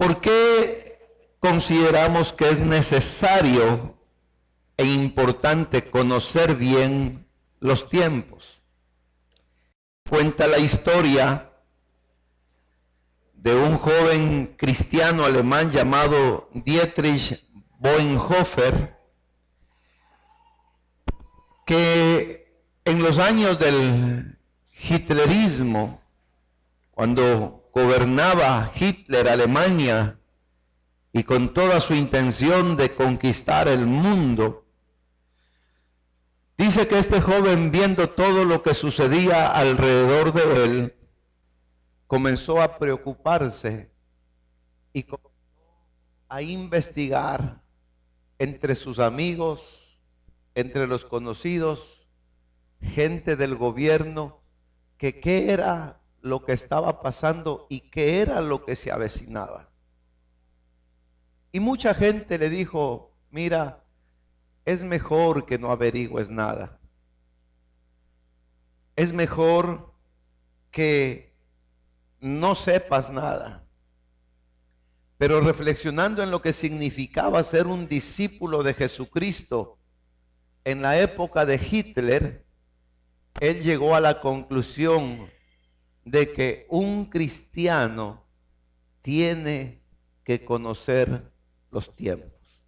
¿Por qué consideramos que es necesario e importante conocer bien los tiempos? Cuenta la historia de un joven cristiano alemán llamado Dietrich Bonhoeffer, que en los años del hitlerismo, cuando gobernaba Hitler Alemania y con toda su intención de conquistar el mundo, dice que este joven, viendo todo lo que sucedía alrededor de él, comenzó a preocuparse y comenzó a investigar entre sus amigos, entre los conocidos, gente del gobierno, que qué era lo que estaba pasando y qué era lo que se avecinaba. Y mucha gente le dijo: mira, es mejor que no averigües nada. Es mejor que no sepas nada. Pero reflexionando en lo que significaba ser un discípulo de Jesucristo en la época de Hitler, él llegó a la conclusión de que un cristiano tiene que conocer los tiempos.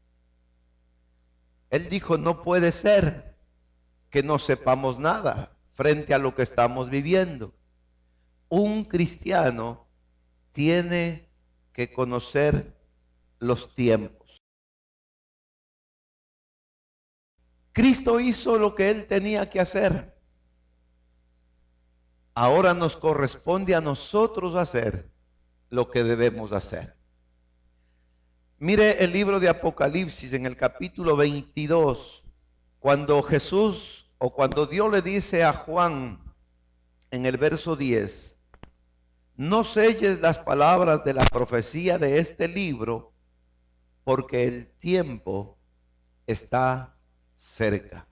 Él dijo: no puede ser que no sepamos nada frente a lo que estamos viviendo. Un cristiano tiene que conocer los tiempos. Cristo hizo lo que él tenía que hacer. Ahora nos corresponde a nosotros hacer lo que debemos hacer. Mire el libro de Apocalipsis en el capítulo 22, cuando Jesús o cuando Dios le dice a Juan en el verso 10, no selles las palabras de la profecía de este libro, porque el tiempo está cerca.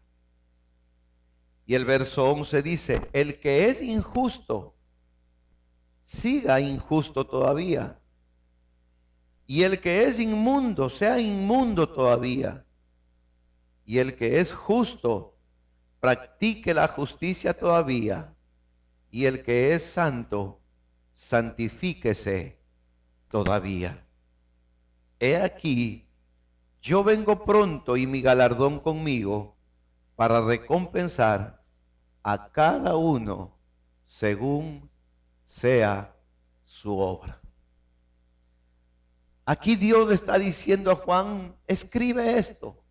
Y el verso 11 dice, el que es injusto, siga injusto todavía. Y el que es inmundo, sea inmundo todavía. Y el que es justo, practique la justicia todavía. Y el que es santo, santifíquese todavía. He aquí, yo vengo pronto y mi galardón conmigo para recompensar a cada uno según sea su obra. Aquí Dios le está diciendo a Juan, escribe esto,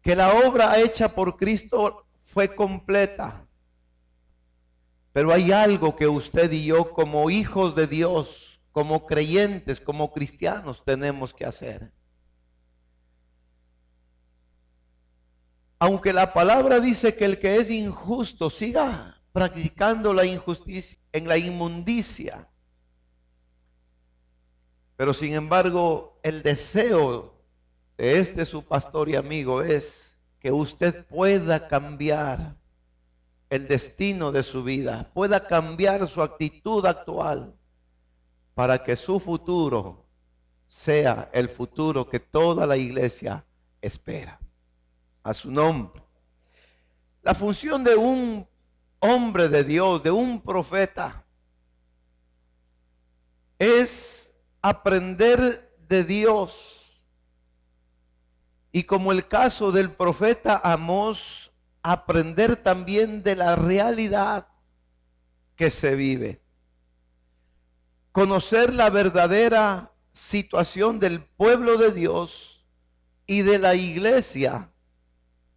que la obra hecha por Cristo fue completa. Pero hay algo que usted y yo como hijos de Dios, como creyentes, como cristianos tenemos que hacer. Aunque la palabra dice que el que es injusto siga practicando la injusticia, en la inmundicia. Pero sin embargo, el deseo de su pastor y amigo es que usted pueda cambiar el destino de su vida, pueda cambiar su actitud actual para que su futuro sea el futuro que toda la iglesia espera. A su nombre. La función de un hombre de Dios, de un profeta, es aprender de Dios. Y como el caso del profeta Amós, aprender también de la realidad que se vive. Conocer la verdadera situación del pueblo de Dios y de la iglesia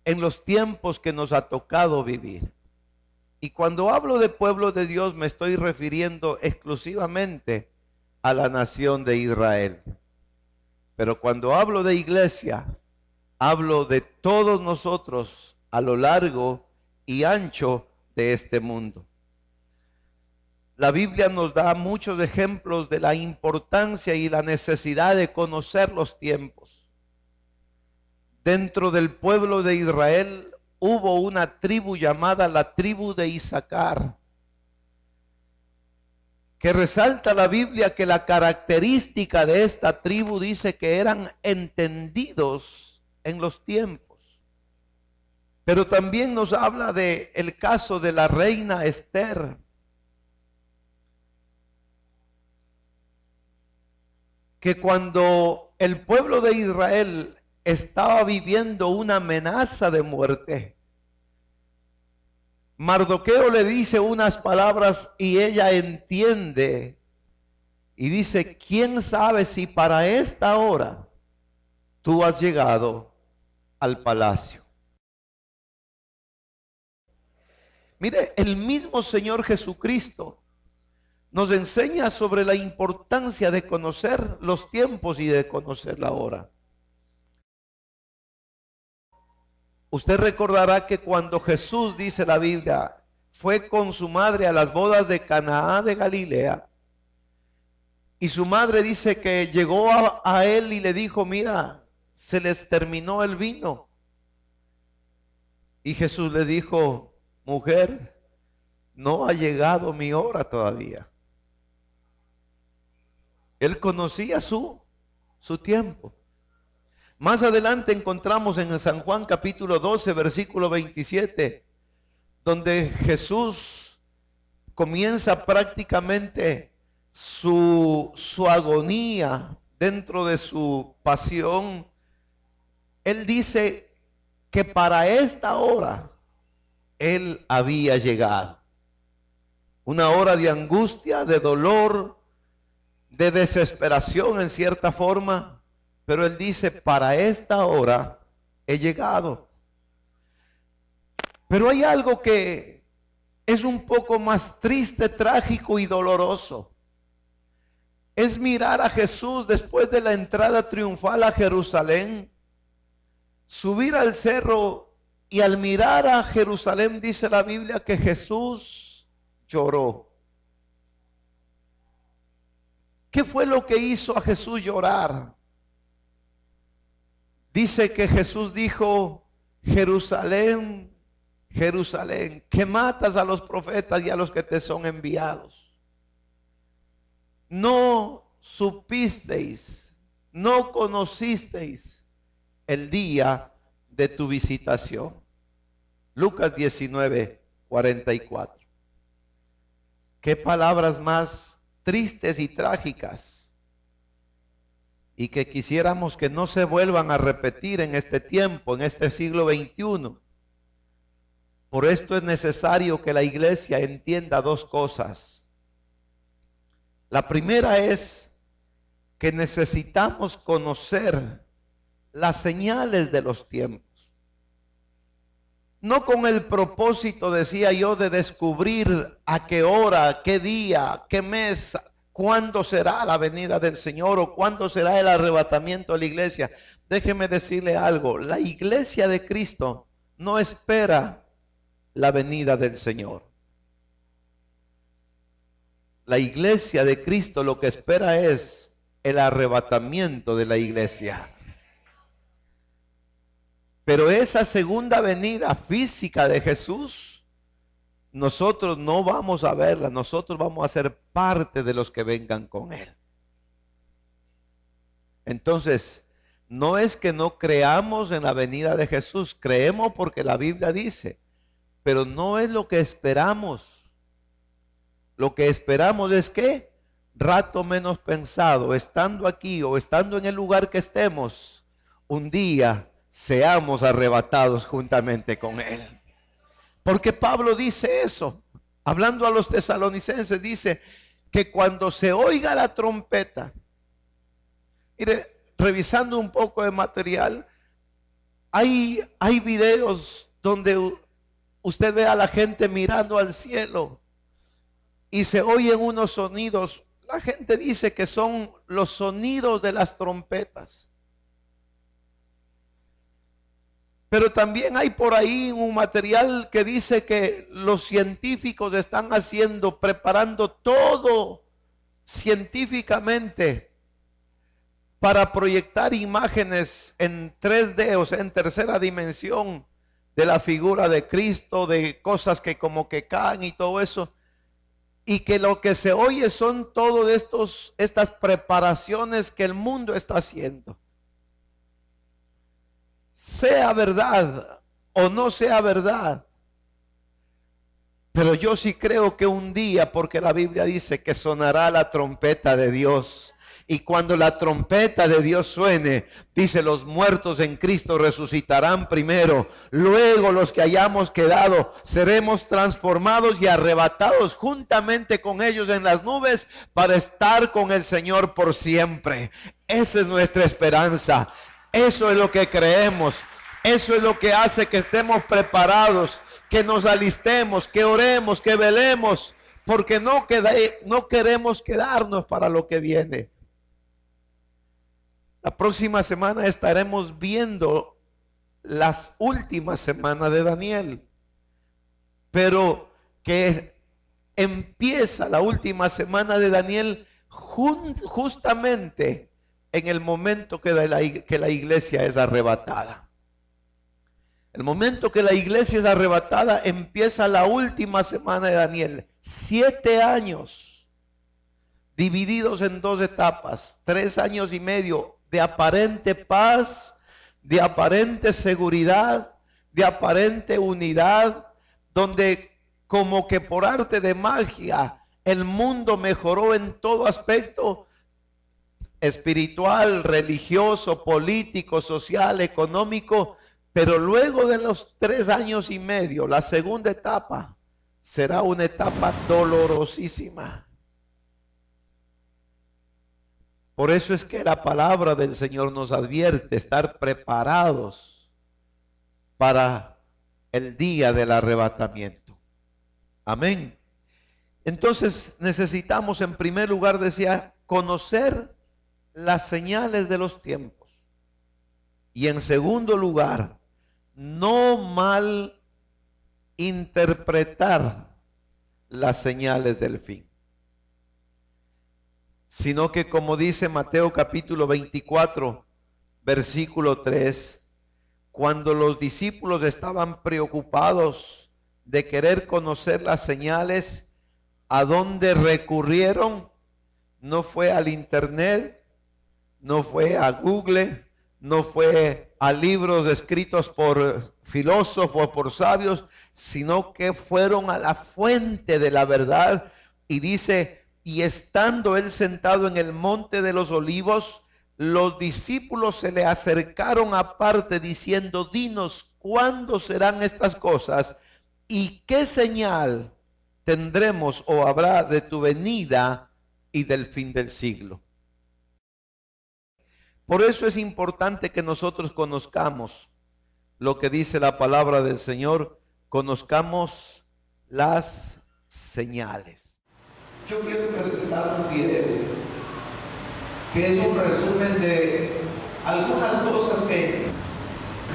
en los tiempos que nos ha tocado vivir. Y cuando hablo de pueblo de Dios me estoy refiriendo exclusivamente a la nación de Israel. Pero cuando hablo de iglesia, hablo de todos nosotros a lo largo y ancho de este mundo. La Biblia nos da muchos ejemplos de la importancia y la necesidad de conocer los tiempos. Dentro del pueblo de Israel hubo una tribu llamada la tribu de Isaacar. que resalta la Biblia que la característica de esta tribu dice que eran entendidos en los tiempos. Pero también nos habla de el caso de la reina Esther, que cuando el pueblo de Israel estaba viviendo una amenaza de muerte, Mardoqueo le dice unas palabras y ella entiende y dice: ¿quién sabe si para esta hora tú has llegado al palacio? Mire, el mismo Señor Jesucristo nos enseña sobre la importancia de conocer los tiempos y de conocer la hora. Usted recordará que cuando Jesús, dice la Biblia, fue con su madre a las bodas de Canaán de Galilea, y su madre dice que llegó a él y le dijo: mira, se les terminó el vino. Y Jesús le dijo: mujer, no ha llegado mi hora todavía. Él conocía su tiempo. Más adelante encontramos en el San Juan capítulo 12, versículo 27, donde Jesús comienza prácticamente su agonía dentro de su pasión. Él dice que para esta hora Él había llegado. Una hora de angustia, de dolor, de desesperación en cierta forma. Pero Él dice: para esta hora he llegado. Pero hay algo que es un poco más triste, trágico y doloroso. Es mirar a Jesús después de la entrada triunfal a Jerusalén, subir al cerro, y al mirar a Jerusalén dice la Biblia que Jesús lloró. ¿Qué fue lo que hizo a Jesús llorar? Dice que Jesús dijo: Jerusalén, Jerusalén, que matas a los profetas y a los que te son enviados. No supisteis, no conocisteis el día de tu visitación. Lucas 19, 44. Qué palabras más tristes y trágicas, y que quisiéramos que no se vuelvan a repetir en este tiempo, en este siglo XXI. Por esto es necesario que la iglesia entienda dos cosas. La primera es que necesitamos conocer las señales de los tiempos. No con el propósito, decía yo, de descubrir a qué hora, qué día, qué mes, cuándo será la venida del Señor o cuándo será el arrebatamiento de la iglesia. Déjeme decirle algo: la iglesia de Cristo no espera la venida del Señor. La iglesia de Cristo lo que espera es el arrebatamiento de la iglesia. Pero esa segunda venida física de Jesús, nosotros no vamos a verla, nosotros vamos a ser parte de los que vengan con Él. Entonces, no es que no creamos en la venida de Jesús, creemos porque la Biblia dice, pero no es lo que esperamos. Lo que esperamos es que, rato menos pensado, estando aquí o estando en el lugar que estemos, un día seamos arrebatados juntamente con Él. Porque Pablo dice eso, hablando a los tesalonicenses, dice que cuando se oiga la trompeta, mire, revisando un poco de material, hay videos donde usted ve a la gente mirando al cielo y se oyen unos sonidos. La gente dice que son los sonidos de las trompetas. Pero también hay por ahí un material que dice que los científicos están preparando todo científicamente para proyectar imágenes en 3D, o sea, en tercera dimensión, de la figura de Cristo, de cosas que como que caen y todo eso. y que lo que se oye son todas estas preparaciones que el mundo está haciendo. Sea verdad o no sea verdad, pero yo sí creo que un día, porque la Biblia dice que sonará la trompeta de Dios. Y cuando la trompeta de Dios suene, dice, los muertos en Cristo resucitarán primero. Luego los que hayamos quedado seremos transformados y arrebatados juntamente con ellos en las nubes para estar con el Señor por siempre. Esa es nuestra esperanza. Eso es lo que creemos. Eso es lo que hace que estemos preparados, que nos alistemos, que oremos, que velemos, porque no queremos quedarnos para lo que viene. La próxima semana estaremos viendo las últimas semanas de Daniel, pero que empieza la última semana de Daniel justamente en el momento que la iglesia es arrebatada. El momento que la iglesia es arrebatada, empieza la última semana de Daniel. 7 años divididos en 2 etapas, 3 años y medio de aparente paz, de aparente seguridad, de aparente unidad, donde como que por arte de magia el mundo mejoró en todo aspecto espiritual, religioso, político, social, económico. Pero luego de los 3 años y medio, la segunda etapa será una etapa dolorosísima. Por eso es que la palabra del Señor nos advierte estar preparados para el día del arrebatamiento. Amén. Entonces necesitamos en primer lugar, decía, conocer las señales de los tiempos. Y en segundo lugar, no mal interpretar las señales del fin, sino que, como dice Mateo capítulo 24, versículo 3, cuando los discípulos estaban preocupados de querer conocer las señales, ¿a dónde recurrieron? No fue al internet, no fue a Google, no fue a libros escritos por filósofos, por sabios, sino que fueron a la fuente de la verdad. Y dice, y estando él sentado en el monte de los olivos, los discípulos se le acercaron aparte diciendo, dinos, ¿cuándo serán estas cosas? ¿Y qué señal tendremos o habrá de tu venida y del fin del siglo? Por eso es importante que nosotros conozcamos lo que dice la palabra del Señor, conozcamos las señales. Yo quiero presentar un video que es un resumen de algunas cosas que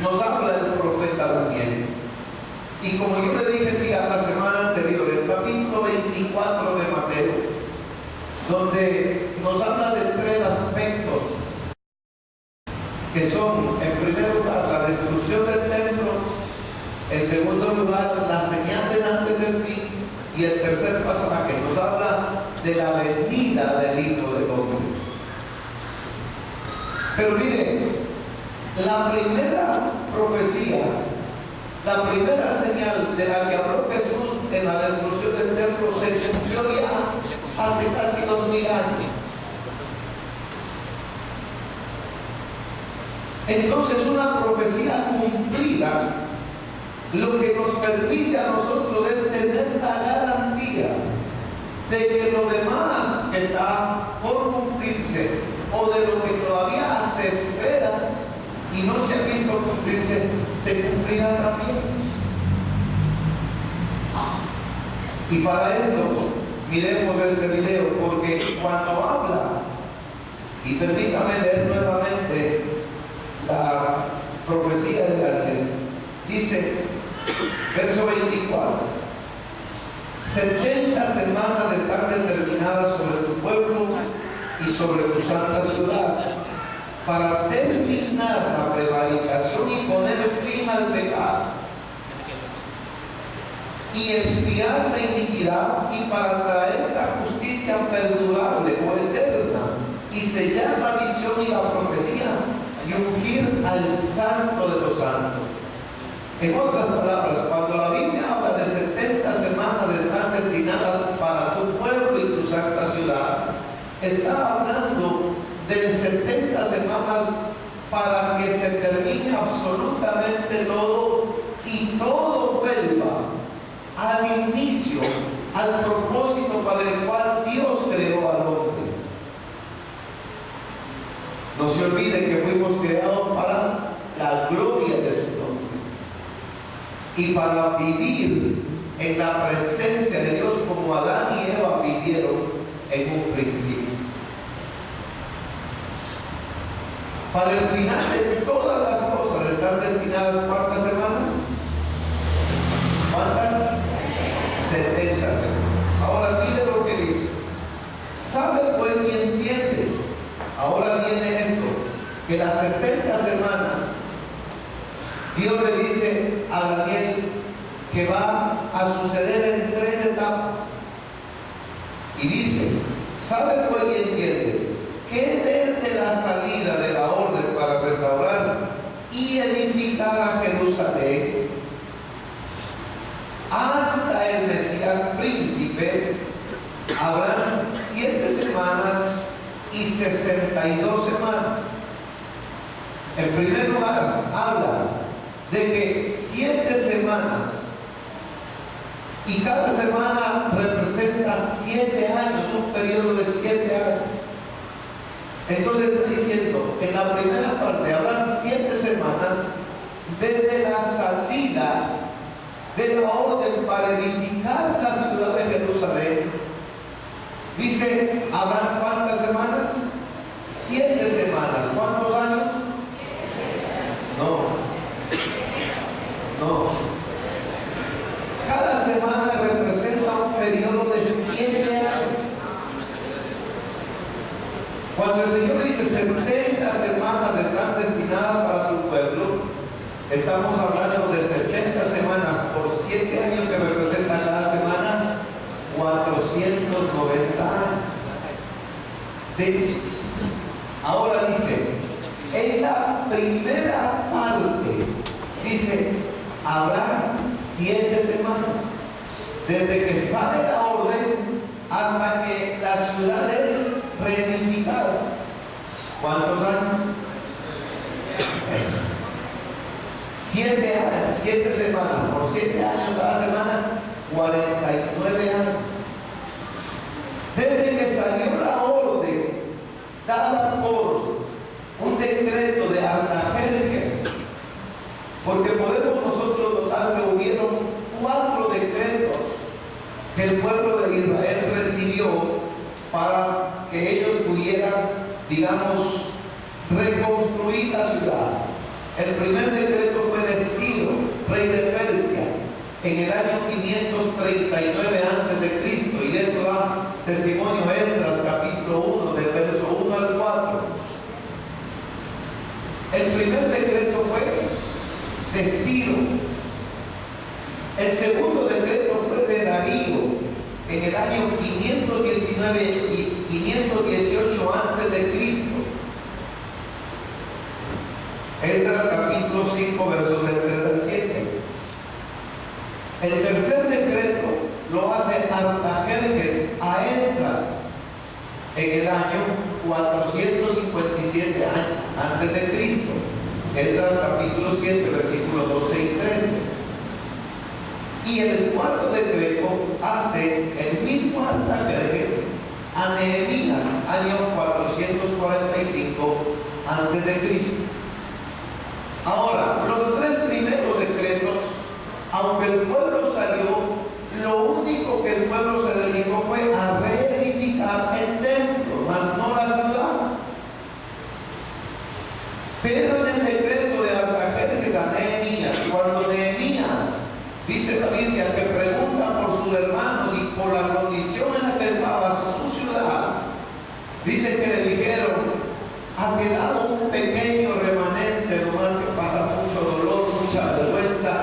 nos habla el profeta Daniel. Y como yo le dije la semana anterior, el capítulo 24 de Mateo, donde nos habla de 3 aspectos, que son, en primer lugar, la destrucción del templo, en segundo lugar, las señales antes del fin, y el tercer pasaje nos habla de la venida del Hijo del Hombre. Pero miren, la primera profecía, la primera señal de la que habló Jesús en la destrucción del templo se cumplió ya hace casi 2000 años. Entonces, una profecía cumplida, lo que nos permite a nosotros es tener la garantía de que lo demás que está por cumplirse o de lo que todavía se espera y no se ha visto cumplirse, se cumplirá también. Y para esto, miremos este video, porque cuando habla, y permítame leer nuevamente la profecía de Daniel, dice, verso 24, 70 semanas están determinadas sobre tu pueblo y sobre tu santa ciudad, para terminar la prevaricación y poner fin al pecado. y expiar la iniquidad, y para traer la justicia perdurable o eterna, y sellar la visión y la profecía, y ungir al Santo de los santos. En otras palabras, cuando la Biblia habla de 70 semanas están destinadas para tu pueblo y tu santa ciudad, está hablando de 70 semanas para que se termine absolutamente todo y todo vuelva al inicio, al propósito para el cual Dios creó al hombre. No se olvide que fuimos creados para la gloria de su nombre y para vivir en la presencia de Dios como Adán y Eva vivieron en un principio. Para el final de todas las cosas están destinadas ¿cuántas semanas? ¿Cuántas? 70 semanas. Ahora mire lo que dice. Sabe pues y entiende. Ahora viene esto, que las 70 semanas Dios le dice a Daniel que va a suceder en 3 etapas. Y dice, sabe pues y entiende que desde la salida de la orden para restaurar y edificar a Jerusalén hasta el Mesías príncipe habrán 7 semanas y 62 semanas. En primer lugar, habla de que 7 semanas y cada semana representa 7 años, un periodo de 7 años. Entonces está diciendo, en la primera parte habrán 7 semanas desde la salida de la orden para edificar la ciudad de Jerusalén. Dice, ¿habrán cuántas semanas? 7 semanas. ¿Cuántos años? No. Cada semana representa un periodo de 7 años. Cuando el Señor dice 70 semanas están destinadas para tu pueblo, estamos hablando de 70 semanas por 7 años que representan cada semana 490 años. ¿Sí? Ahora dice, en la primera parte, dice, habrá 7 semanas, desde que sale la orden hasta que la ciudad es reedificada. ¿Cuántos años? Eso. 7 años, 7 semanas, por 7 años cada semana, 49 años. Desde que salió la orden dada por un decreto de Artajerjes, porque podemos nosotros notar que hubieron 4 decretos que el pueblo de Israel recibió para que ellos pudieran, digamos, reconstruir la ciudad. El primer decreto fue de Ciro, rey de Persia, en el año 539 a.C. y de esto da testimonio Esdras, capítulo 1, del verso 1 al 4. El primer decreto fue de Ciro. El segundo decreto fue de Darío, en el año 519 y 518 a.C. Esdras capítulo 5, versos del 3 al 7. El tercer decreto lo hace Artajerjes a Esdras en el año 457 antes de Cristo. Esdras capítulo 7, versículos 12 y 13. Y el cuarto decreto hace el mismo Artajerjes a Nehemías, año 445 antes de Cristo. Ahora, los 3 primeros decretos, aunque el pueblo salió, lo único que el pueblo se dedicó fue a reedificar el templo, mas no la ciudad. Pero en el decreto de Artajerjes a Nehemías, cuando Nehemías, dice la Biblia, que pregunta por sus hermanos y por la condición en la que estaba su ciudad, dice que le dijeron, ha quedado un pequeño remanente, nomás que pasa mucho dolor, mucha vergüenza,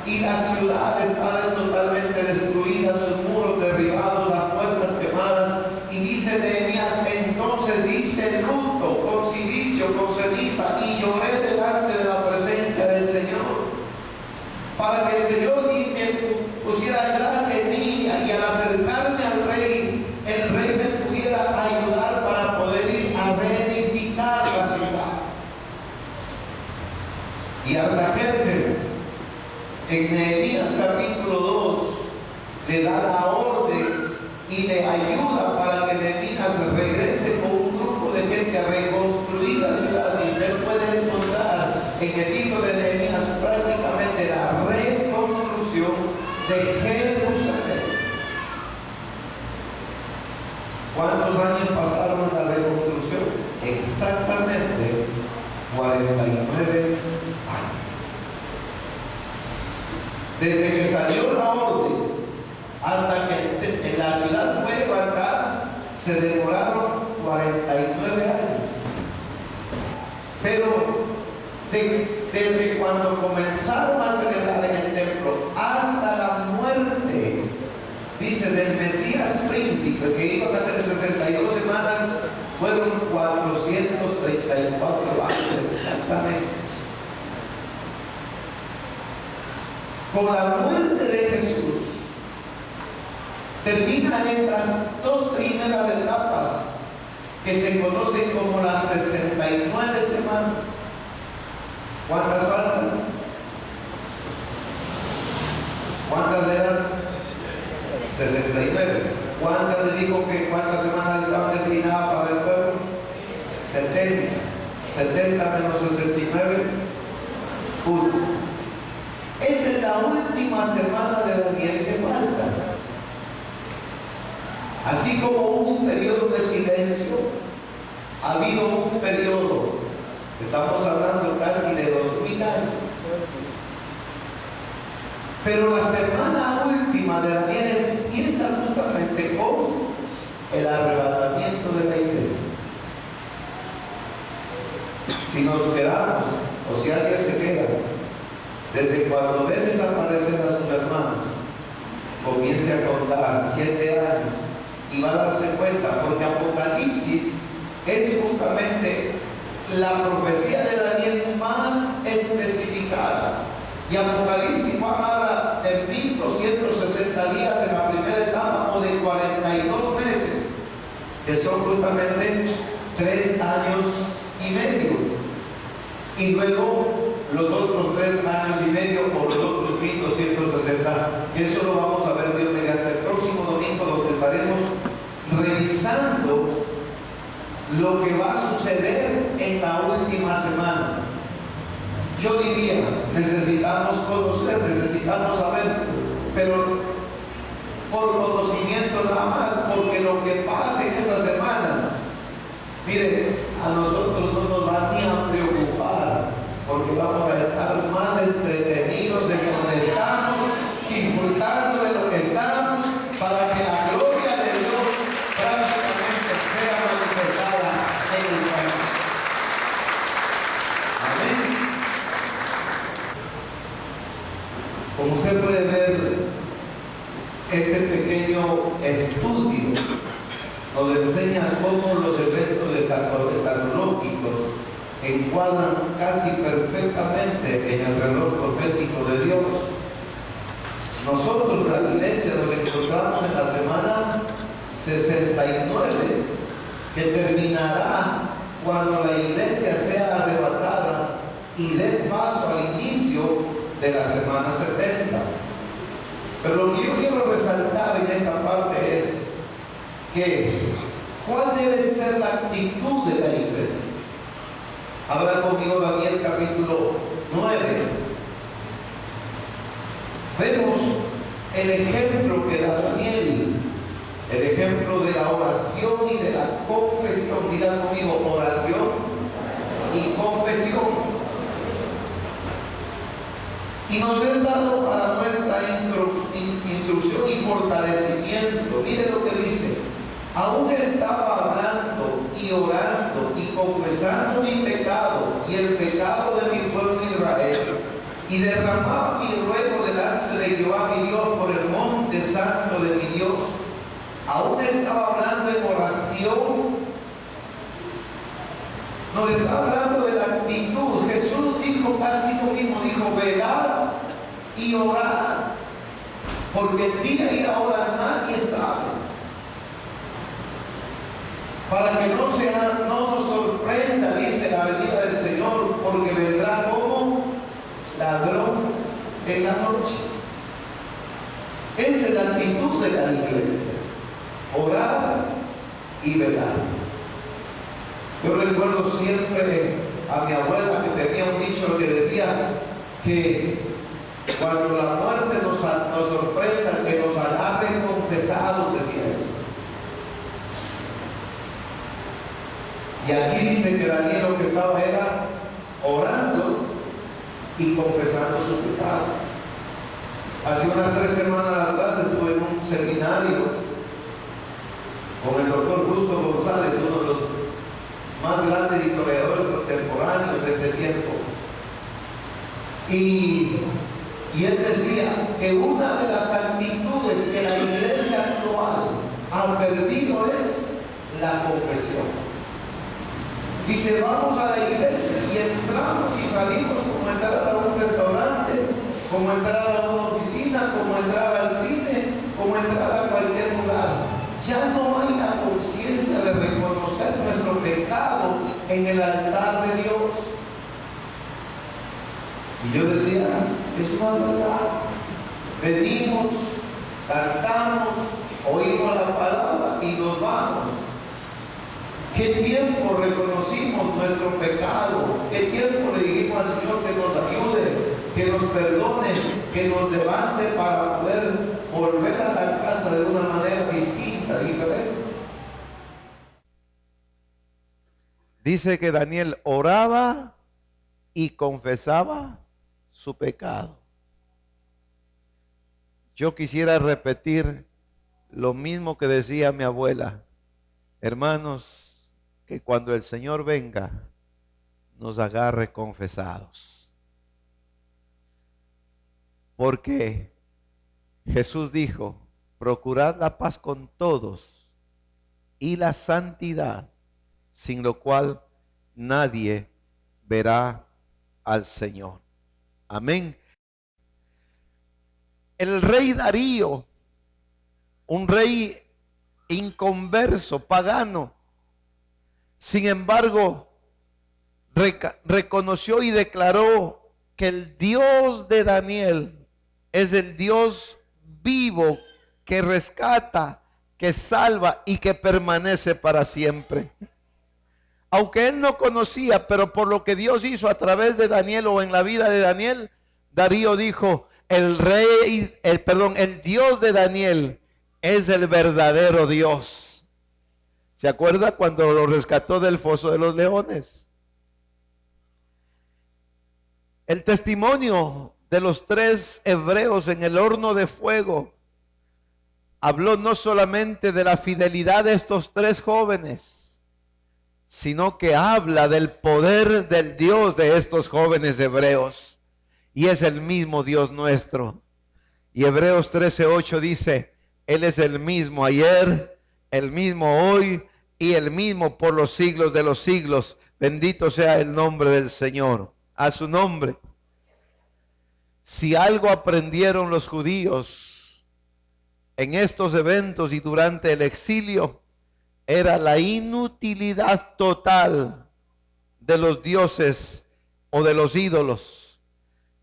y la ciudad está totalmente En Nehemías capítulo 2 le da la orden y le ayuda para que Nehemías regrese con un grupo de gente a reconstruir la ciudad. Y usted puede encontrar en el libro de Nehemías prácticamente la reconstrucción de Jerusalén. ¿Cuántos años pasaron en la reconstrucción? Exactamente 49 años. Desde que salió la orden hasta que la ciudad fue levantada, se demoraron 49 años. Pero desde cuando comenzaron a celebrar en el templo hasta la muerte, dice, del Mesías príncipe, que iban a ser 62 semanas, fueron 434 años exactamente. Con la muerte de Jesús terminan estas dos primeras etapas que se conocen como las 69 semanas. ¿Cuántas faltan? ¿Cuántas eran? 69. ¿Cuántas le dijo que cuántas semanas estaban destinadas para el pueblo? 70. 70 menos 69, 1. Esa es la última semana de Daniel que falta. Así como hubo un periodo de silencio, ha habido un periodo, estamos hablando casi de 2000 años. Pero la semana última de Daniel empieza justamente con el arrebatamiento de la iglesia. Si nos quedamos, o si alguien se queda, desde cuando ve desaparecer a sus hermanos, comience a contar 7 años y va a darse cuenta, porque Apocalipsis es justamente la profecía de Daniel más especificada. Y Apocalipsis Juan habla de 1260 días en la primera etapa, o de 42 meses, que son justamente 3 años y medio. Y luego los otros 3 años y medio, o los otros 1260, que eso lo vamos a ver Dios mediante el próximo domingo, donde estaremos revisando lo que va a suceder en la última semana. Yo diría, necesitamos conocer, necesitamos saber, pero por conocimiento nada más, porque lo que pase en esa semana, mire, a nosotros no nos va ni a preocupar, porque vamos a estar más entretenidos en donde estamos, disfrutando de lo que estamos, para que la gloria de Dios prácticamente sea manifestada en el país. Amén. Como usted puede ver, este pequeño estudio nos enseña cómo los eventos escatológicos encuadran casi perfectamente en el reloj profético de Dios. Nosotros, la iglesia, nos encontramos en la semana 69, que terminará cuando la iglesia sea arrebatada y dé paso al inicio de la semana 70. Pero lo que yo quiero resaltar en esta parte es que ¿cuál debe ser la actitud de la iglesia? Habla conmigo Daniel capítulo 9. Vemos el ejemplo que da Daniel, el ejemplo de la oración y de la confesión. Digan conmigo, oración y confesión. Y nos es dado para nuestra instrucción y fortalecimiento. Mire lo que dice: aún estaba hablando y orando y confesando mi pecado y el pecado de mi pueblo Israel, y derramaba mi ruego delante de Jehová mi Dios por el monte santo de mi Dios. Aún estaba hablando en oración. Nos está hablando de la actitud. Jesús dijo casi lo mismo, dijo: velad y orad, porque el día y la hora nadie sabe, para que no nos sorprenda, dice, la venida del Señor, porque vendrá como ladrón en la noche. Esa es la actitud de la iglesia: orar y velar. Yo recuerdo siempre a mi abuela que tenía un dicho que decía que cuando la muerte nos sorprenda, que nos agarre confesados, decía ella. Y aquí dice que Daniel lo que estaba era orando y confesando su pecado. Hace unas 3 semanas atrás estuve en un seminario con el doctor Justo González, uno de los más grandes historiadores contemporáneos de este tiempo. Y él decía que una de las actitudes que la iglesia actual ha perdido es la confesión. Dice, vamos a la iglesia y entramos y salimos como entrar a un restaurante, como entrar a una oficina, como entrar al cine, como entrar a cualquier lugar. Ya no hay la conciencia de reconocer nuestro pecado en el altar de Dios. Y yo decía, es una verdad. Venimos, cantamos, oímos la palabra y nos vamos. ¿Qué tiempo reconocimos nuestro pecado? ¿Qué tiempo le dijimos al Señor que nos ayude, que nos perdone, que nos levante para poder volver a la casa de una manera distinta, diferente? Dice que Daniel oraba y confesaba su pecado. Yo quisiera repetir lo mismo que decía mi abuela. Hermanos, que cuando el Señor venga, nos agarre confesados. Porque Jesús dijo, procurad la paz con todos y la santidad, sin lo cual nadie verá al Señor. Amén. El rey Darío, un rey inconverso, pagano, sin embargo, reconoció y declaró que el Dios de Daniel es el Dios vivo que rescata, que salva y que permanece para siempre. Aunque él no conocía, pero por lo que Dios hizo a través de Daniel o en la vida de Daniel, Darío dijo, el Dios de Daniel es el verdadero Dios. ¿Se acuerda cuando lo rescató del foso de los leones? El testimonio de los 3 hebreos en el horno de fuego habló no solamente de la fidelidad de estos 3 jóvenes, sino que habla del poder del Dios de estos jóvenes hebreos. Y es el mismo Dios nuestro. Y Hebreos 13:8 dice, Él es el mismo ayer, el mismo hoy y el mismo por los siglos de los siglos. Bendito sea el nombre del Señor. A su nombre. Si algo aprendieron los judíos en estos eventos y durante el exilio, era la inutilidad total de los dioses o de los ídolos.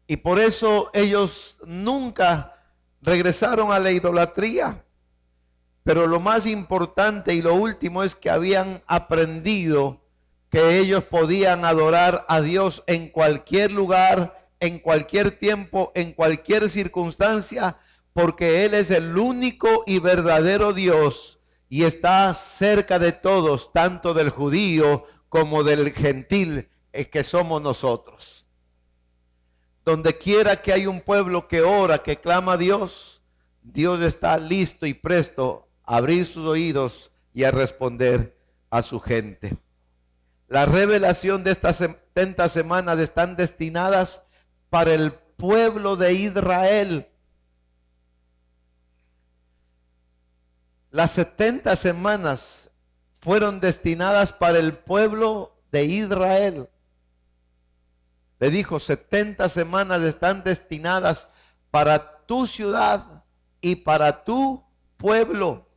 Y por eso ellos nunca regresaron a la idolatría. Pero lo más importante y lo último es que habían aprendido que ellos podían adorar a Dios en cualquier lugar, en cualquier tiempo, en cualquier circunstancia, porque Él es el único y verdadero Dios y está cerca de todos, tanto del judío como del gentil, que somos nosotros. Donde quiera que hay un pueblo que ora, que clama a Dios, Dios está listo y presto a abrir sus oídos y a responder a su gente. La revelación de estas 70 semanas están destinadas para el pueblo de Israel. Las 70 semanas fueron destinadas para el pueblo de Israel. Le dijo, 70 semanas están destinadas para tu ciudad y para tu pueblo.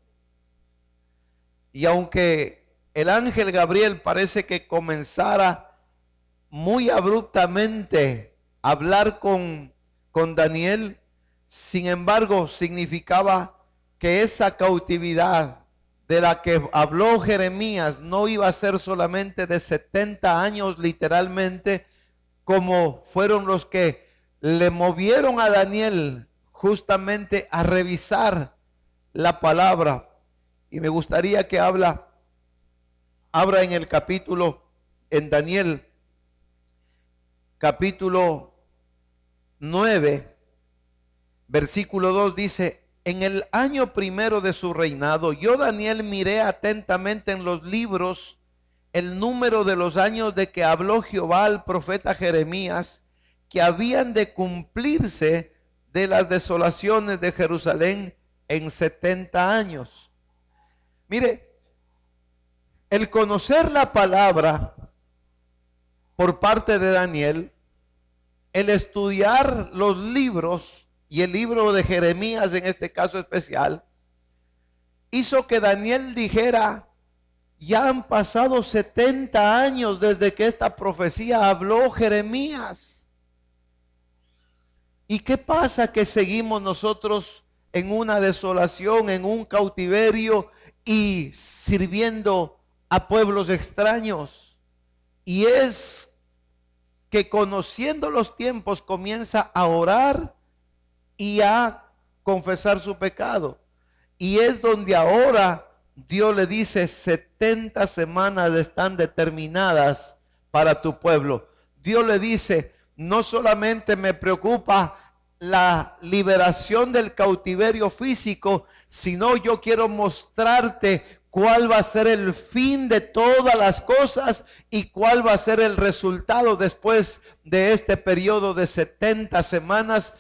Y aunque el ángel Gabriel parece que comenzara muy abruptamente a hablar con con Daniel. Sin embargo, significaba que esa cautividad de la que habló Jeremías no iba a ser solamente de 70 años literalmente, como fueron los que le movieron a Daniel justamente a revisar la palabra. Y me gustaría que abra en el capítulo, en Daniel, capítulo 9, versículo 2 dice: en el año primero de su reinado, yo Daniel miré atentamente en los libros el número de los años de que habló Jehová al profeta Jeremías, que habían de cumplirse de las desolaciones de Jerusalén en 70 años. Mire, el conocer la palabra por parte de Daniel, el estudiar los libros y el libro de Jeremías en este caso especial, hizo que Daniel dijera: ya han pasado 70 años desde que esta profecía habló Jeremías. ¿Y qué pasa que seguimos nosotros en una desolación, en un cautiverio y sirviendo a pueblos extraños? Y es que conociendo los tiempos comienza a orar y a confesar su pecado. Y es donde ahora Dios le dice: 70 semanas están determinadas para tu pueblo. Dios le dice: no solamente me preocupa la liberación del cautiverio físico, sino yo quiero mostrarte cuál va a ser el fin de todas las cosas y cuál va a ser el resultado después de este periodo de 70 semanas,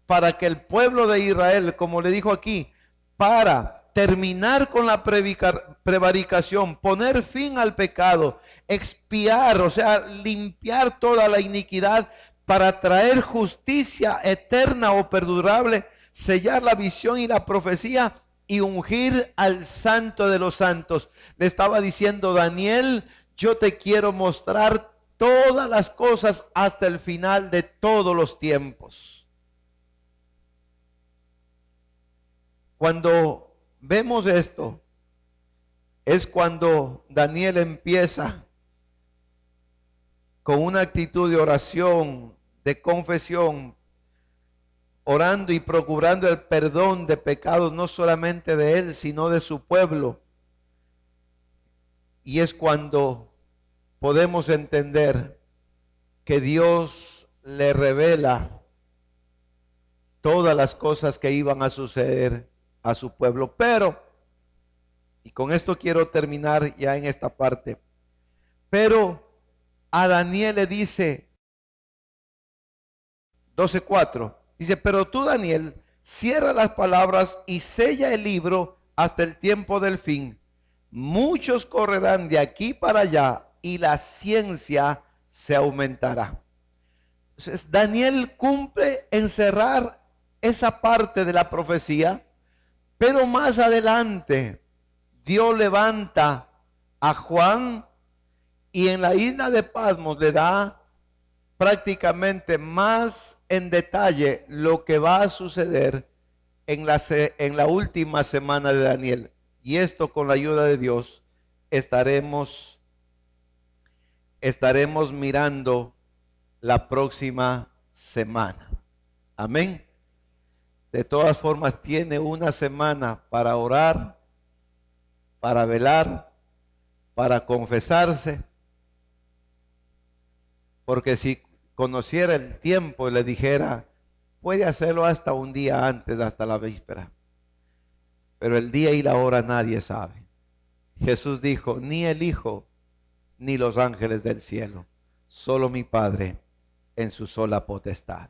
para que el pueblo de Israel, como le dijo aquí, para terminar con la prevaricación, poner fin al pecado, expiar, o sea, limpiar toda la iniquidad, para traer justicia eterna o perdurable, sellar la visión y la profecía y ungir al Santo de los Santos. Le estaba diciendo: Daniel, yo te quiero mostrar todas las cosas hasta el final de todos los tiempos. Cuando vemos esto, es cuando Daniel empieza con una actitud de oración, de confesión, orando y procurando el perdón de pecados, no solamente de él, sino de su pueblo. Y es cuando podemos entender que Dios le revela todas las cosas que iban a suceder a su pueblo. Pero, y con esto quiero terminar ya en esta parte, pero a Daniel le dice, 12:4, dice: pero tú, Daniel, cierra las palabras y sella el libro hasta el tiempo del fin. Muchos correrán de aquí para allá y la ciencia se aumentará. Entonces, Daniel cumple en cerrar esa parte de la profecía, pero más adelante Dios levanta a Juan y en la isla de Patmos le da prácticamente más en detalle lo que va a suceder en la última semana de Daniel. Y esto, con la ayuda de Dios, estaremos mirando la próxima semana. Amén. De todas formas, tiene una semana para orar, para velar, para confesarse, porque si conociera el tiempo y le dijera, puede hacerlo hasta un día antes, hasta la víspera, pero el día y la hora nadie sabe. Jesús dijo: ni el Hijo ni los ángeles del cielo, solo mi Padre en su sola potestad.